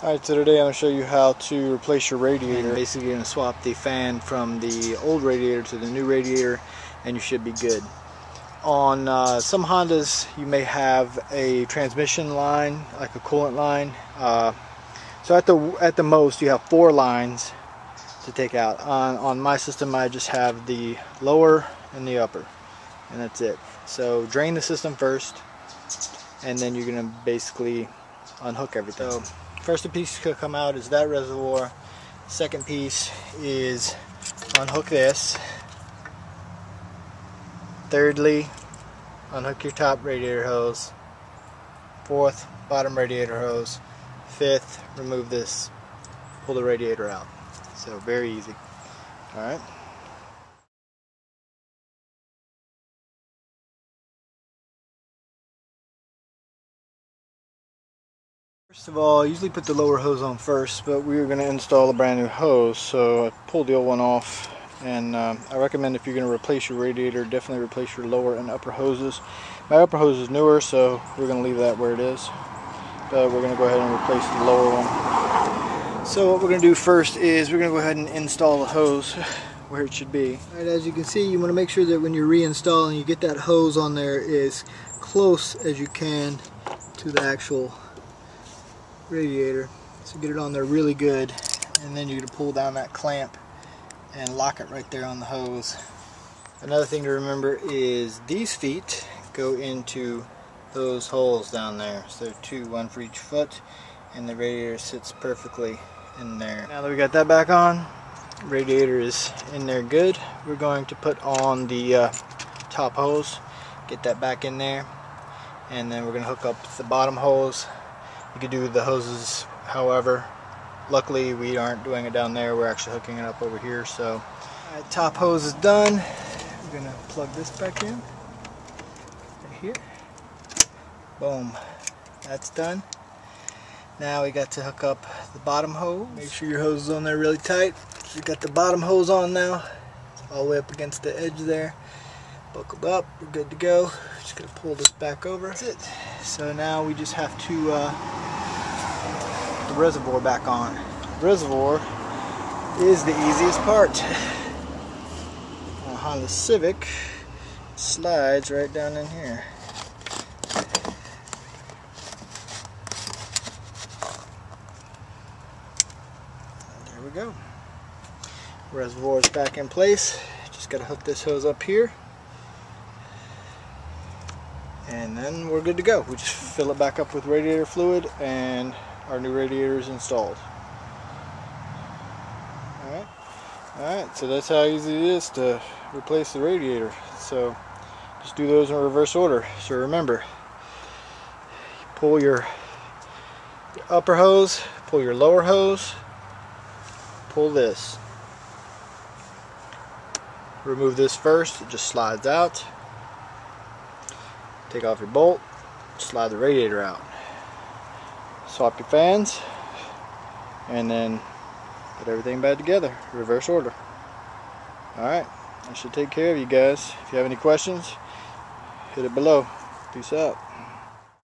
Alright, so today I'm going to show you how to replace your radiator. And basically you're going to swap the fan from the old radiator to the new radiator and you should be good. On some Hondas you may have a transmission line, like a coolant line. So at the most you have 4 lines to take out. On my system I just have the lower and the upper, and that's it. So drain the system first and then you're going to basically unhook everything. So first piece to come out is that reservoir. Second piece is unhook this. Thirdly, unhook your top radiator hose. Fourth, bottom radiator hose. Fifth, remove this, pull the radiator out. So very easy. Alright. First of all, I usually put the lower hose on first, but we are going to install a brand new hose, so I pulled the old one off. And I recommend, if you're going to replace your radiator, definitely replace your lower and upper hoses. My upper hose is newer, so we're going to leave that where it is. But we're going to go ahead and replace the lower one. So what we're going to do first is we're going to go ahead and install the hose where it should be. Alright, as you can see, you want to make sure that when you're reinstalling, you get that hose on there as close as you can to the actual radiator. So get it on there really good, and then you're going to pull down that clamp and lock it right there on the hose. Another thing to remember is these feet go into those holes down there. So 2, 1 for each foot, and the radiator sits perfectly in there. Now that we got that back on, radiator is in there good. We're going to put on the top hose, get that back in there, and then we're going to hook up the bottom hose. You could do the hoses however. Luckily we aren't doing it down there, we're actually hooking it up over here. So alright, top hose is done. We're going to plug this back in right here. Boom, that's done. Now we got to hook up the bottom hose. Make sure your hose is on there really tight. So you got the bottom hose on now, all the way up against the edge there. Buckled up, we're good to go. Just gonna pull this back over. That's it. So now we just have to put the reservoir back on. The reservoir is the easiest part. On a Honda Civic, it slides right down in here. There we go. Reservoir is back in place. Just gotta hook this hose up here, and then we're good to go. We just fill it back up with radiator fluid and our new radiator is installed. Alright, so that's how easy it is to replace the radiator. So just do those in reverse order. So remember, you pull your upper hose, pull your lower hose, pull this. Remove this first, it just slides out. Take off your bolt, slide the radiator out. Swap your fans, and then put everything back together, reverse order. Alright, that should take care of you guys. If you have any questions, hit it below. Peace out.